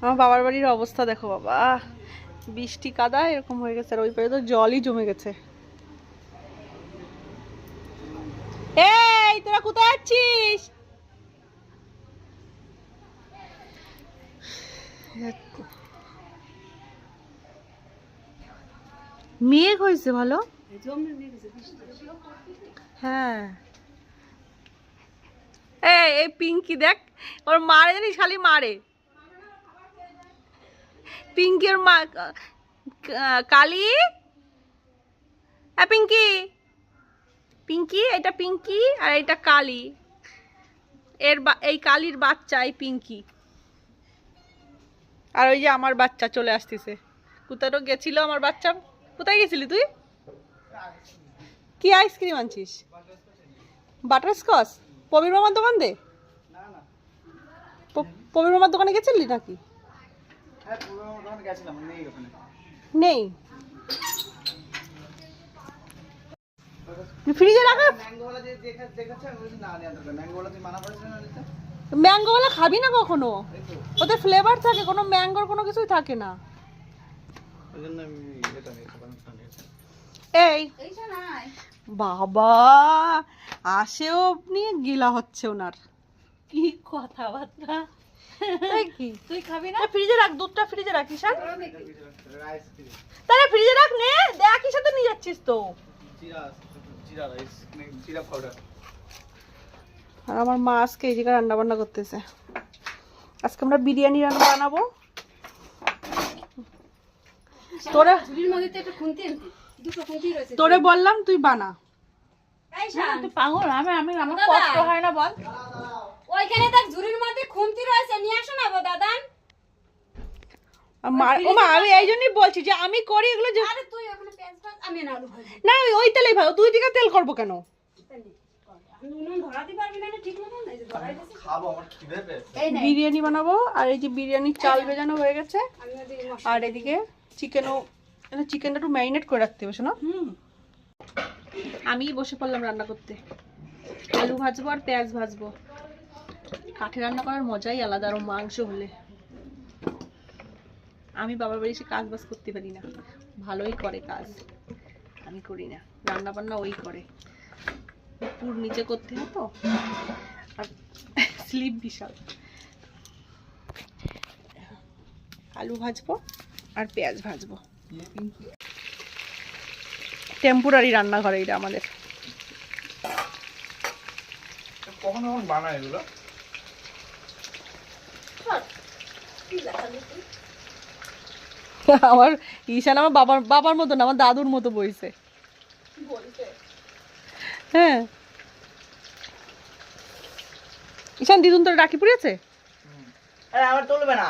আমার বাবার বাড়ির অবস্থা দেখো বাবা, বৃষ্টি কাদা এরকম হয়ে গেছে, আর ওই পারে তো জলই জমে গেছে। এই তোরা কোথায় আছিস? মেঘ হয়েছে ভালো, হ্যাঁ। এই পিঙ্কি দেখ, ওর মারে জানিস, খালি মারে। পিঙ্কি ওর মা, কালি, পিঙ্কি, পিঙ্কি, এটা পিঙ্কি আর এটা কালি, এই কালির বাচ্চা এই পিঙ্কি, আর ওই যে আমার বাচ্চা চলে আসতেছে। কোথাও গেছিল আমার বাচ্চা, কোথায় গেছিলি তুই? কি আইসক্রিম আনছিস? বাটারস্কচ? পবির মামার দোকান দে, পবির মামার দোকানে গেছিলি নাকি? নেই, ফ্রিজে রাখা। ম্যাঙ্গোওয়ালা খাবি না কখনো, ওদের ফ্লেভার থাকে, কোনো ম্যাঙ্গোর কোনো কিছুই থাকে না। এই বাবা আসেও নিয়ে গিলা হচ্ছে ওনার, কি কথাবার্তা। কি তুই খাবি না? ফ্রিজে রাখ, দুধটা ফ্রিজে রাখিস। তাহলে ফ্রিজে রাখ, নে দেখ সাথে নিয়ে যাচ্ছিস তো। আর আমার মা আজকে এই জায়গায় রান্না বান্না করতেছে। আজকে আমরা বিরিয়ানি রান্না বানাবো। তোরে বললাম তুই বানা, পাগল। আমি আমার কষ্ট হয় না বল? ওইখানে দেখ ঝুড়ির মধ্যে খুন্তি রয়েছে, নিয়ে আসো না গো দাদা। আমি এই জন্যই বলছি যে আমি করি এগুলো। আরে তুই ওখানে পেঁয়াজ ভাজ, আমি না আলু ভাজি। না ওই তেলেই ভালো, দুই দিকে তেল করবো কেন? বিরিয়ানি বানাবো, আর এই যে বিরিয়ানির চাল ভেজানো হয়ে গেছে, আর এদিকে চিকেনটা একটু ম্যারিনেট করে রাখতে হবে না। আমি বসে পড়লাম রান্না করতে, আলু ভাজবো আর পেঁয়াজ ভাজবো। কাঠে রান্না করার মজাই আলাদা, আরো মাংস হলে। আমি বাবার বাড়ি এসে কাজ বাজ করতে পারি না, ভালোই করে কাজ, আমি করি না। রান্না বান্না ওই করে, পুর নিচে করতে হয় তো, আর স্লিপ বিশাল। আলু ভাজবো আর পেঁয়াজ ভাজবো। টেম্পোরারি রান্নাঘর এটা আমাদের। কখন কখন বানায় এগুলো? আমার ঈশান আমার বাবার মতো না, আমার দাদুর মতো বইছে। হ্যাঁ ঈশান, দিদুন তোর রাখি পড়েছে? আরে আমার চলবে না।